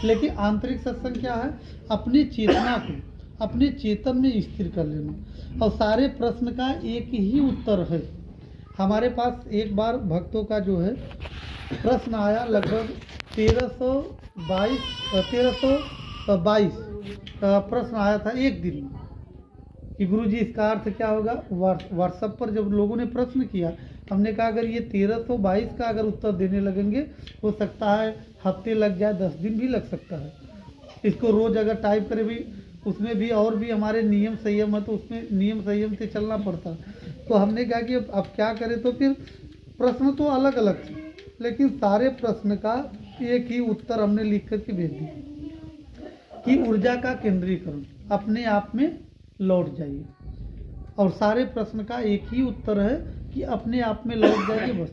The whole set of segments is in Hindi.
लेकिन आंतरिक सत्संग क्या है? अपनी चेतना को अपने चेतन में स्थिर कर लेना। और सारे प्रश्न का एक ही उत्तर है। हमारे पास एक बार भक्तों का जो है प्रश्न आया, लगभग 1322 प्रश्न आया था एक दिन में कि गुरुजी इसका अर्थ क्या होगा। व्हाट्सएप पर जब लोगों ने प्रश्न किया, हमने कहा अगर ये 1322 का अगर उत्तर देने लगेंगे, हो सकता है हफ्ते लग जाए, 10 दिन भी लग सकता है। इसको रोज अगर टाइप करें भी, उसमें भी और भी हमारे नियम संयम है, तो उसमें नियम संयम से चलना पड़ता है। तो हमने कहा कि अब क्या करें। तो फिर प्रश्न तो अलग अलग थे, लेकिन सारे प्रश्न का एक ही उत्तर हमने लिख करके भेज दिया कि ऊर्जा का केंद्रीकरण, अपने आप में लौट जाइए। और सारे प्रश्न का एक ही उत्तर है कि अपने आप में लौट जाइए। बस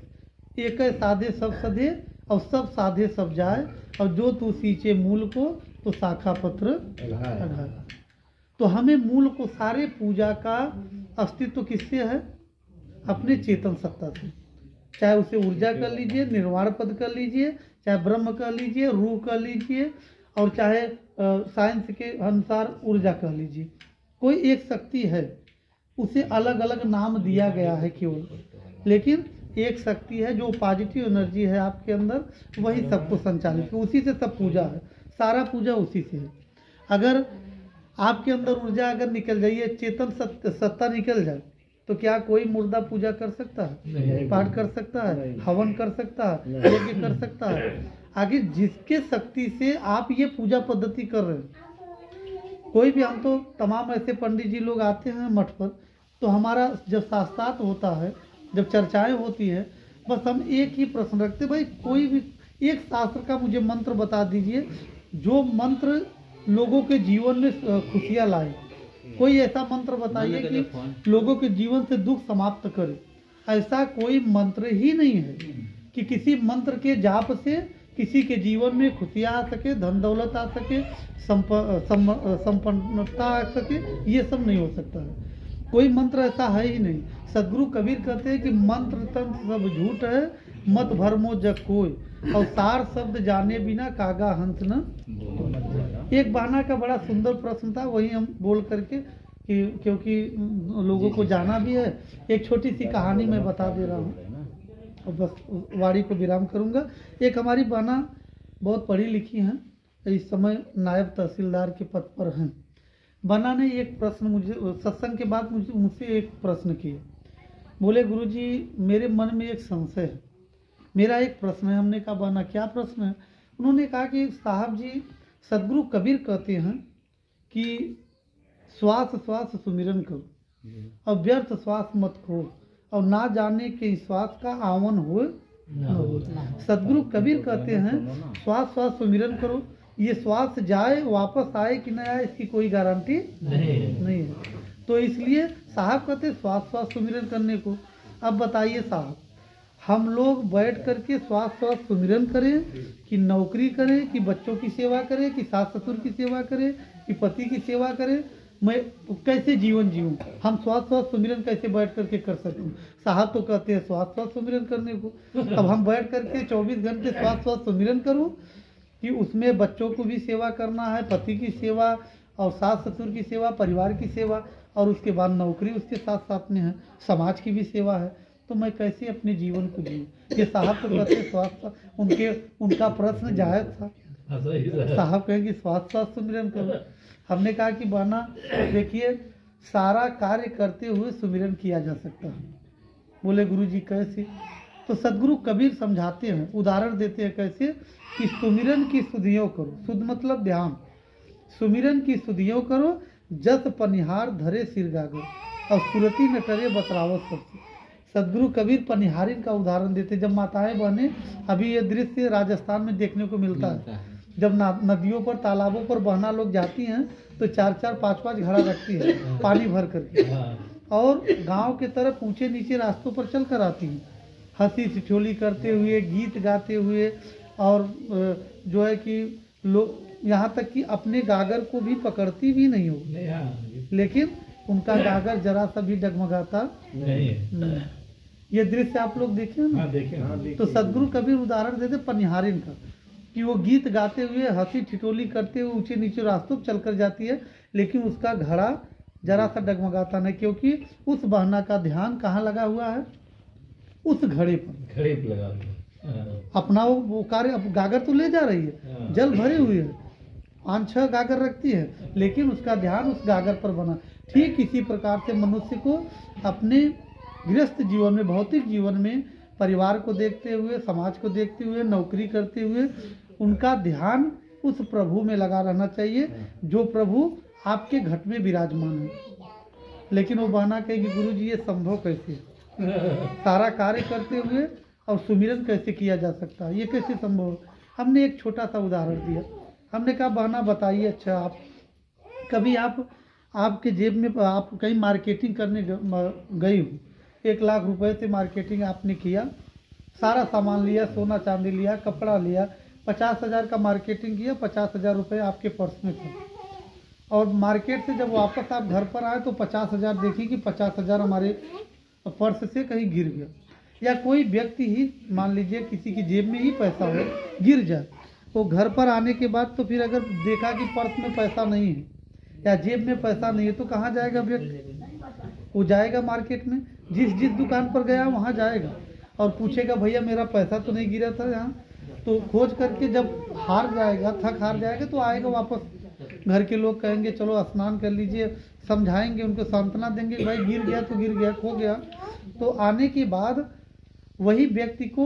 एक है साधे सब सधे, और सब साधे सब जाए, और जो तू सींचे मूल को तो शाखा पत्र अढ़ाए। तो हमें मूल को, सारे पूजा का अस्तित्व किससे है? अपने चेतन सत्ता से। चाहे उसे ऊर्जा कर लीजिए, निर्वाण पद कर लीजिए, चाहे ब्रह्म कर लीजिए, रूह कर लीजिए, और चाहे साइंस के अनुसार ऊर्जा कर लीजिए। कोई एक शक्ति है, उसे अलग अलग नाम दिया गया है केवल, लेकिन एक शक्ति है जो पॉजिटिव एनर्जी है आपके अंदर, वही सबको संचालित है। उसी से सब पूजा है, सारा पूजा उसी से है। अगर आपके अंदर ऊर्जा अगर निकल जाए, चेतन सत्ता निकल जाए, तो क्या कोई मुर्दा पूजा कर सकता है? पाठ कर सकता है? हवन कर सकता है? यज्ञ कर सकता है? आगे जिसके शक्ति से आप ये पूजा पद्धति कर रहे हैं, कोई भी, हम तो तमाम ऐसे पंडित जी लोग आते हैं मठ पर, तो हमारा जब शास्त्रार्थ होता है, जब चर्चाएं होती है, बस हम एक ही प्रश्न रखते, भाई कोई भी एक शास्त्र का मुझे मंत्र बता दीजिए जो मंत्र लोगों के जीवन में खुशियाँ लाए। कोई ऐसा मंत्र बताइए कि लोगों के जीवन से दुख समाप्त करे। ऐसा कोई मंत्र ही नहीं है कि किसी मंत्र के जाप से किसी के जीवन में खुशियाँ आ सके, धन दौलत आ सके, संपन्नता आ सके। ये सब नहीं हो सकता है, कोई मंत्र ऐसा है ही नहीं। सदगुरु कबीर कहते हैं कि मंत्र तंत्र सब झूठ है, मत भरमो जग कोई, और सार शब्द जाने बिना कागा हंस न। एक बहाना का बड़ा सुंदर प्रश्न था, वही हम बोल करके क्योंकि लोगों को जाना भी है, एक छोटी सी कहानी मैं बता दे रहा हूँ और बस वाणी को विराम करूँगा। एक हमारी बहना बहुत पढ़ी लिखी हैं, इस समय नायब तहसीलदार के पद पर हैं। बहना ने एक प्रश्न मुझे सत्संग के बाद मुझसे एक प्रश्न किया। बोले गुरुजी मेरे मन में एक संशय है, मेरा एक प्रश्न है। हमने कहा बहना क्या प्रश्न है? उन्होंने कहा कि साहब जी, सदगुरु कबीर कहते हैं कि श्वास श्वास सुमिरन करो और व्यर्थ श्वास मत खो, और ना जाने के श्वास का आवन हो। सदगुरु कबीर कहते हैं श्वास श्वास सुमिरन करो, ये श्वास जाए वापस आए कि न आए इसकी कोई गारंटी नहीं है। तो इसलिए साहब कहते श्वास श्वास सुमिरन करने को। अब बताइए साहब, हम लोग बैठ करके श्वास श्वास सुमिरन करें कि नौकरी करें, कि बच्चों की सेवा करें, कि सास ससुर की सेवा करें, कि पति की सेवा करें? मैं कैसे जीवन जीऊँ? हम श्वास श्वास सुमिरन कैसे बैठ करके कर सकते हैं? साहब तो कहते हैं श्वास श्वास सुमिरन करने को। अब हम बैठ करके 24 घंटे श्वास श्वास सुमिरन करूँ कि उसमें बच्चों को भी सेवा करना है, पति की सेवा और सास ससुर की सेवा, परिवार की सेवा, और उसके बाद नौकरी उसके साथ साथ में है, समाज की भी सेवा है। तो मैं कैसे अपने जीवन को जीऊँ? ये साहब तो कहते श्वास, उनका प्रश्न जायज था। साहब कहेंगे श्वास श्वास सुमिरन करो। हमने कहा कि बहना देखिए, सारा कार्य करते हुए सुमिरन किया जा सकता है। बोले गुरुजी कैसे? तो सदगुरु कबीर समझाते हैं, उदाहरण देते हैं कैसे कि सुमिरन की सुधियों करो, सुध मतलब ध्यान, सुमिरन की सुधियों करो, जस पनिहार धरे सिर गागो, और सुरती न करे बतरावत सबसे। सदगुरु कबीर पनिहारिन का उदाहरण देते। जब माताएं बहनें, अभी ये दृश्य राजस्थान में देखने को मिलता है, जब नदियों पर तालाबों पर बहना लोग जाती हैं तो 4-4 5-5 घड़ा रखती है पानी भर करके, और गांव के तरफ ऊंचे नीचे रास्तों पर चल कर आती हैं, हंसी ठिठोली करते हुए, गीत गाते हुए, और जो है कि लोग यहाँ तक कि अपने गागर को भी पकड़ती भी नहीं हो, लेकिन उनका गागर जरा सा भी डगमगाता नहीं। ये दृश्य आप लोग देखे ना? तो सदगुरु कबीर उदाहरण देते पनिहारिन का। कि वो गीत गाते हुए हंसी ठिठोली करते हुए ऊंचे नीचे रास्तों पर चलकर जाती है, लेकिन उसका घड़ा जरा सा डगमगाता नहीं, क्योंकि उस बहना का ध्यान कहाँ लगा हुआ है, उस घड़े पर लगा हुआ। अपना वो कार्य, अब गागर तो ले जा रही है, जल भरे हुए है, 5-6 गागर रखती है, लेकिन उसका ध्यान उस गागर पर बना। ठीक इसी प्रकार से मनुष्य को अपने गृहस्थ जीवन में, भौतिक जीवन में, परिवार को देखते हुए, समाज को देखते हुए, नौकरी करते हुए, उनका ध्यान उस प्रभु में लगा रहना चाहिए जो प्रभु आपके घट में विराजमान है। लेकिन वो बहना कहेगी गुरुजी ये संभव कैसे है, सारा कार्य करते हुए और सुमिरन कैसे किया जा सकता है, ये कैसे संभव है। हमने एक छोटा सा उदाहरण दिया, हमने कहा बहना बताइए, अच्छा आप कभी आपके जेब में, आप कहीं मार्केटिंग करने गई हो, 1 लाख रुपए से मार्केटिंग आपने किया, सारा सामान लिया, सोना चांदी लिया, कपड़ा लिया, 50,000 का मार्केटिंग किया, 50,000 रुपये आपके पर्स में थे, और मार्केट से जब वापस आप घर पर आए तो 50,000 देखी कि 50,000 हमारे पर्स से कहीं गिर गया। या कोई व्यक्ति ही मान लीजिए किसी की जेब में ही पैसा हो गिर जाए, तो घर पर आने के बाद तो फिर अगर देखा कि पर्स में पैसा नहीं है या जेब में पैसा नहीं है तो कहाँ जाएगा व्यक्ति, वो जाएगा मार्केट में, जिस दुकान पर गया वहाँ जाएगा और पूछेगा भैया मेरा पैसा तो नहीं गिरा था यहाँ, तो खोज करके जब हार जाएगा, थक हार जाएगा तो आएगा वापस। घर के लोग कहेंगे चलो स्नान कर लीजिए, समझाएंगे, उनको सांत्वना देंगे, भाई गिर गया तो गिर गया, खो गया। तो आने के बाद वही व्यक्ति को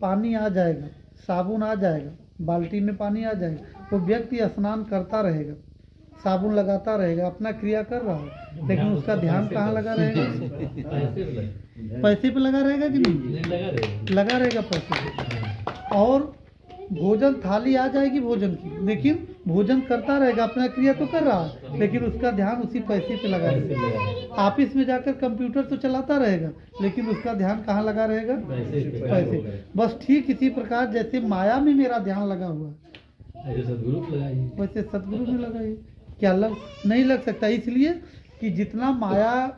पानी आ जाएगा, साबुन आ जाएगा, बाल्टी में पानी आ जाएगा, वो व्यक्ति स्नान करता रहेगा, साबुन लगाता रहेगा, अपना क्रिया कर रहा है, लेकिन उसका ध्यान कहाँ लगा रहेगा, पैसे पे लगा रहेगा कि नहीं, लगा रहेगा पैसे पे। और भोजन थाली आ जाएगी भोजन की, लेकिन भोजन करता रहेगा, अपना क्रिया तो कर रहा है, लेकिन उसका ध्यान उसी पैसे पे लगा रहेगा। ऑफिस में जाकर कंप्यूटर तो चलाता रहेगा, लेकिन उसका ध्यान कहाँ लगा रहेगा, पैसे। बस ठीक इसी प्रकार जैसे माया में मेरा ध्यान लगा हुआ है, वैसे सदगुरु में लगाइए। क्या नहीं लग सकता, इसलिए कि जितना माया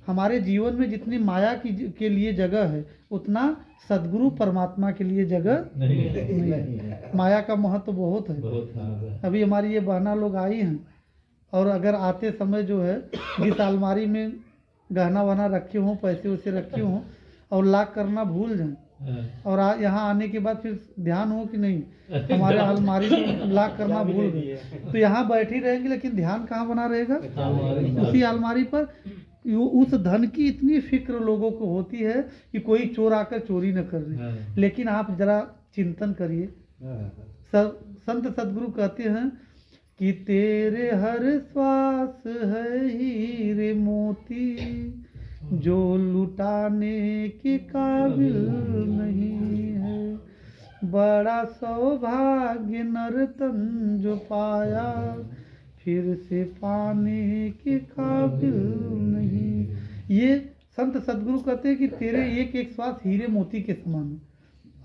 हमारे जीवन में, जितनी माया के लिए जगह है, उतना सदगुरु परमात्मा के लिए जगह नहीं है। माया का महत्व बहुत है। अभी हमारी ये बहना लोग आई हैं, और अगर आते समय जो है जिस अलमारी में गहना वहना रखे हों, पैसे वैसे रखे हों, और लॉक करना भूल जाएं, और यहाँ आने के बाद फिर ध्यान हो कि नहीं हमारे अलमारी में लॉक करना भूल गए, तो यहाँ बैठी रहेंगे, लेकिन ध्यान कहाँ बना रहेगा, उसी अलमारी पर। उस धन की इतनी फिक्र लोगों को होती है कि कोई चोर आकर चोरी न कर ले। लेकिन आप जरा चिंतन करिए, संत सदगुरु कहते हैं कि तेरे हर श्वास है हीरे मोती, जो लुटाने के काबिल नहीं है, बड़ा सौभाग्य नरतन जो पाया, फिर से पाने के काबिल नहीं। ये संत सदगुरु कहते हैं कि तेरे एक एक श्वास हीरे मोती के समान है,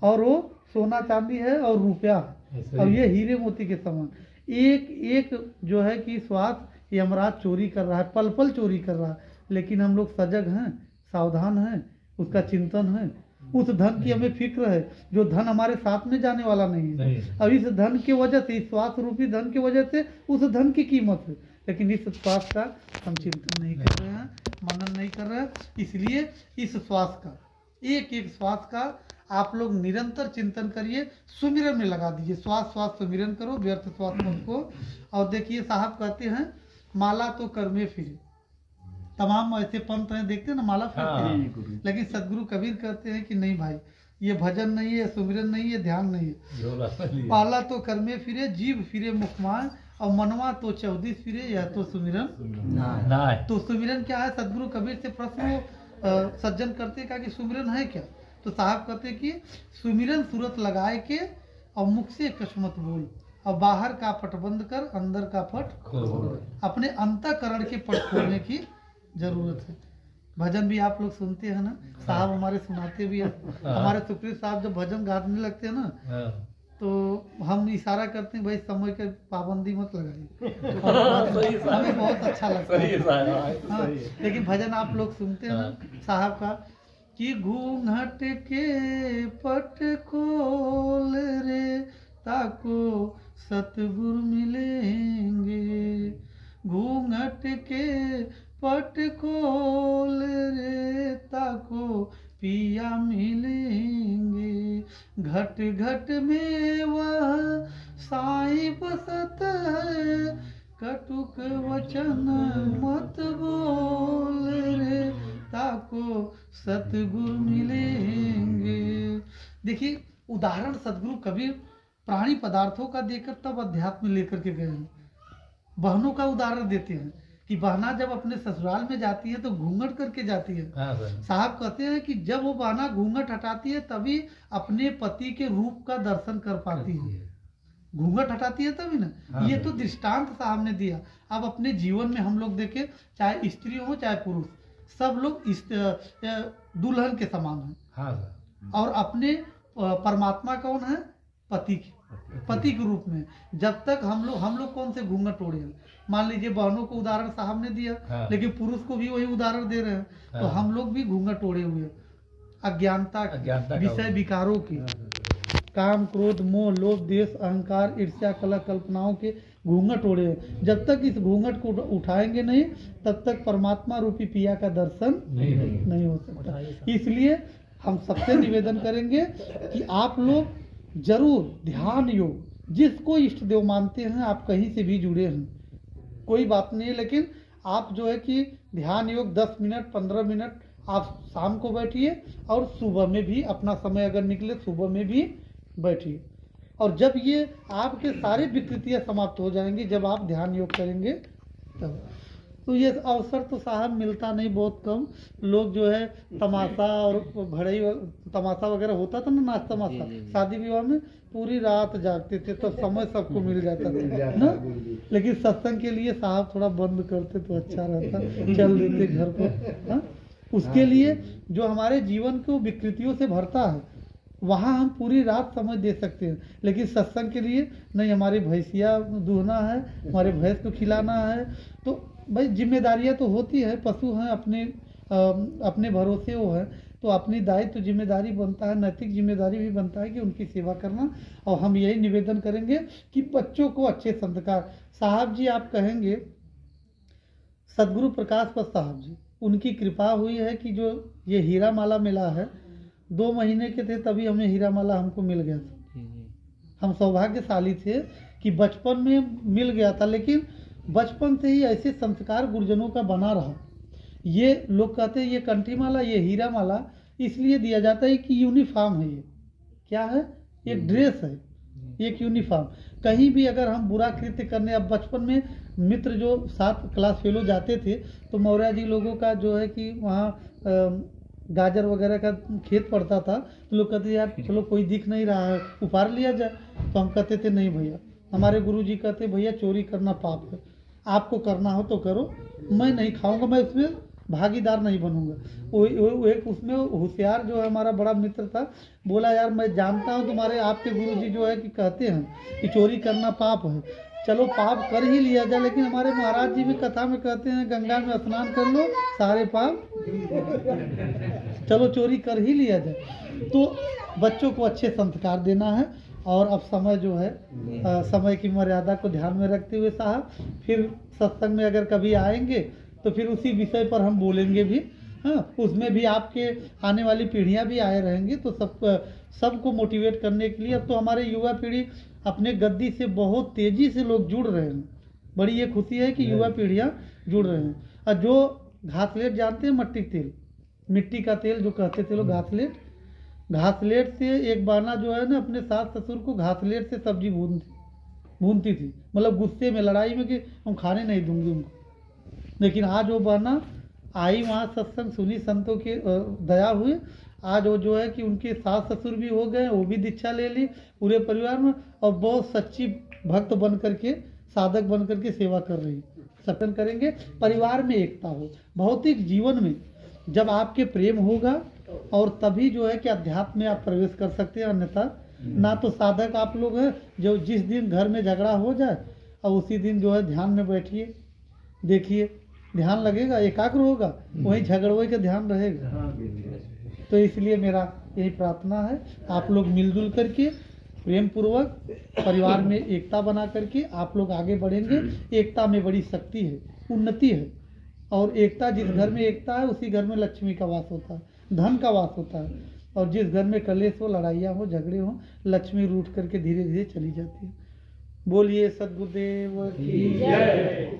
और वो सोना चांदी है और रुपया है, और ये हीरे मोती के समान। एक एक जो है कि श्वास यमराज चोरी कर रहा है, पल पल चोरी कर रहा है, लेकिन हम लोग सजग हैं, सावधान हैं, उसका चिंतन है, उस धन की हमें फिक्र है, जो धन हमारे साथ में जाने वाला नहीं है। अब इस धन की वजह से, इस श्वास रूपी धन की वजह से उस धन की कीमत है, लेकिन इस श्वास का हम चिंतन नहीं कर रहे हैं, मनन नहीं कर रहे हैं। इसलिए इस श्वास का, एक एक श्वास का आप लोग निरंतर चिंतन करिए, सुमिरन में लगा दीजिए, श्वास श्वास सुमिरन करो, व्यर्थ श्वास को। और देखिए साहब कहते हैं माला तो कर में फिरे, तमाम ऐसे पंथ हैं देखते हैं ना माला फेरते हैं, लेकिन सदगुरु कबीर कहते हैं कि नहीं भाई, ये भजन नहीं है, सुमिरन नहीं है, ध्यान नहीं है। पाला तो कर में फिरे, जीव फिरे मुखमान, और मनवा तो 14 फिरे, यह तो सुमिरन। तो सुमिरन क्या है, सदगुरु कबीर से प्रश्न सज्जन करते कहा कि सुमिरन है क्या, तो साहब कहते कि सुमिरन सूरत लगाए के और मुख से कछ मत बोल, और बाहर का पट बंद कर अंदर का पट खोल, अपने अंतःकरण के पट खोलने की जरूरत है। भजन भी आप लोग सुनते हैं ना, साहब हमारे सुनाते भी हैं। हमारे सुप्रीत साहब जब भजन गाने लगते हैं ना, तो हम इशारा करते हैं भाई समय के पाबंदी मत लगाइए, हमें बहुत अच्छा लगता है। हाँ, लेकिन भजन आप लोग सुनते हैं ना साहब का कि घूंघट के पट खोल रे ताको सतगुरु मिलेंगे। घूंघट के पट खोल रे ताको पिया मिलेंगे। घट घट में वह साईं बसत है, कटुक वचन मत बोल रे ताको सतगुरु मिलेंगे। देखिए उदाहरण सदगुरु कबीर प्राणी पदार्थों का देकर तब अध्यात्म लेकर के गए हैं। बहनों का उदाहरण देते हैं कि बहना जब अपने ससुराल में जाती है तो घूंघट करके जाती है। साहब कहते हैं कि जब वो बहना घूंघट हटाती है तभी अपने पति के रूप का दर्शन कर पाती है। घूंघट हटाती है तभी ना। ये तो दृष्टांत साहब ने दिया। अब अपने जीवन में हम लोग देखें, चाहे स्त्री हो चाहे पुरुष, सब लोग दुल्हन के समान हैं। और अपने परमात्मा कौन है? पति के रूप में। जब तक हम लोग कौन से घूंघट ओढ़े हैं। मान लीजिए बहनों को उदाहरण साहब ने दिया, लेकिन पुरुष को भी वही उदाहरण दे रहे हैं। तो हम लोग भी घूंघट ओढ़े हुए, अज्ञानता विषय विकारों की, काम क्रोध मोह लोभ द्वेष अहंकार ईर्ष्या कलह कल्पनाओं के घूंघट ओढ़े हैं। जब तक इस घूंघट को उठाएंगे नहीं तब तक परमात्मा रूपी पिया का दर्शन नहीं हो सकता। इसलिए हम सबसे निवेदन करेंगे कि आप लोग जरूर ध्यान योग, जिसको इष्ट देव मानते हैं, आप कहीं से भी जुड़े हैं, कोई बात नहीं है, लेकिन आप जो है कि ध्यान योग 10 मिनट 15 मिनट आप शाम को बैठिए और सुबह में भी अपना समय अगर निकले सुबह में भी बैठिए। और जब ये आपके सारी विकृतियां समाप्त हो जाएंगी, जब आप ध्यान योग करेंगे तब। तो ये अवसर तो साहब मिलता नहीं, बहुत कम लोग जो है तमाशा और भड़ई तमाशा वगैरह होता था ना, नाच तमाशा शादी विवाह में पूरी रात जागते थे तो समय सबको मिल जाता था ना। लेकिन सत्संग के लिए साहब थोड़ा बंद करते तो अच्छा रहता, चल देते घर को। हाँ? उसके लिए जो हमारे जीवन को विकृतियों से भरता है वहाँ हम पूरी रात समय दे सकते हैं, लेकिन सत्संग के लिए नहीं। हमारी भैंसिया दूहना है, हमारे भैंस को खिलाना है, तो भाई जिम्मेदारियां तो होती है, पशु हैं अपने भरोसे वो है, तो अपनी दायित्व जिम्मेदारी बनता है, नैतिक जिम्मेदारी भी बनता है कि उनकी सेवा करना। और हम यही निवेदन करेंगे कि बच्चों को अच्छे संस्कार। साहब जी आप कहेंगे सदगुरु प्रकाश पद साहब जी, उनकी कृपा हुई है कि जो ये हीरा माला मिला है, 2 महीने के थे तभी हमें हीरा माला हमको मिल गया था। हम सौभाग्यशाली थे कि बचपन में मिल गया था, लेकिन बचपन से ही ऐसे संस्कार गुरुजनों का बना रहा। ये लोग कहते हैं ये कंठी माला, ये हीरा माला इसलिए दिया जाता है कि यूनिफॉर्म है। ये क्या है? एक ड्रेस है, एक यूनिफॉर्म। कहीं भी अगर हम बुरा कृत्य करने, अब बचपन में मित्र जो 7 क्लास फेलो जाते थे तो मौर्य जी लोगों का जो है कि वहाँ गाजर वगैरह का खेत पड़ता था, तो लोग कहते यार चलो कोई दिख नहीं रहा है उपार लिया जाए। तो हम कहते थे नहीं भैया, हमारे गुरुजी कहते भैया चोरी करना पाप है, आपको करना हो तो करो, मैं नहीं खाऊंगा, मैं उसमें भागीदार नहीं बनूंगा। वो एक उसमें होशियार जो है हमारा बड़ा मित्र था, बोला यार मैं जानता हूँ तुम्हारे आपके गुरुजी जो है कि कहते हैं कि चोरी करना पाप है, चलो पाप कर ही लिया जाए। लेकिन हमारे महाराज जी भी कथा में कहते हैं गंगा में स्नान कर लो सारे पाप, चलो चोरी कर ही लिया जाए। तो बच्चों को अच्छे संस्कार देना है। और अब समय जो है समय की मर्यादा को ध्यान में रखते हुए साहब फिर सत्संग में अगर कभी आएंगे तो फिर उसी विषय पर हम बोलेंगे भी। हाँ, उसमें भी आपके आने वाली पीढ़ियां भी आए रहेंगी, तो सबको मोटिवेट करने के लिए अब तो हमारे युवा पीढ़ी अपने गद्दी से बहुत तेजी से लोग जुड़ रहे हैं। बड़ी ये खुशी है कि युवा पीढ़ियां जुड़ रहे हैं। और जो घासलेट जानते हैं, मिट्टी का तेल जो कहते थे लोग, घासलेट से एक बाना जो है ना अपने सास ससुर को घासलेट से सब्जी भूनती थी, मतलब गुस्से में लड़ाई में कि हम खाने नहीं दूंगी उनको। लेकिन आज वो बाना आई, वहाँ सत्संग सुनी, संतों की दया हुई, आज वो जो है कि उनके सास ससुर भी हो गए, वो भी दीक्षा ले ली पूरे परिवार में, और बहुत सच्ची भक्त बन करके साधक बन करके सेवा कर रही। सत्संग करेंगे, परिवार में एकता हो। भौतिक जीवन में जब आपके प्रेम होगा और तभी जो है कि अध्यात्म में आप प्रवेश कर सकते हैं, अन्यथा ना। तो साधक आप लोग हैं जो जिस दिन घर में झगड़ा हो जाए और उसी दिन जो है ध्यान में बैठिए, देखिए ध्यान लगेगा, एकाग्र होगा, वही झगड़वे का ध्यान रहेगा। तो इसलिए मेरा यही प्रार्थना है आप लोग मिलजुल करके प्रेम पूर्वक परिवार में एकता बना करके आप लोग आगे बढ़ेंगे। एकता में बड़ी शक्ति है, उन्नति है। और एकता, जिस घर में एकता है उसी घर में लक्ष्मी का वास होता है, धन का वास होता है। और जिस घर में कलेश हो, लड़ाइयाँ हो, झगड़े हो, लक्ष्मी रूठ करके धीरे धीरे चली जाती है। बोलिए सद्गुरुदेव की जय।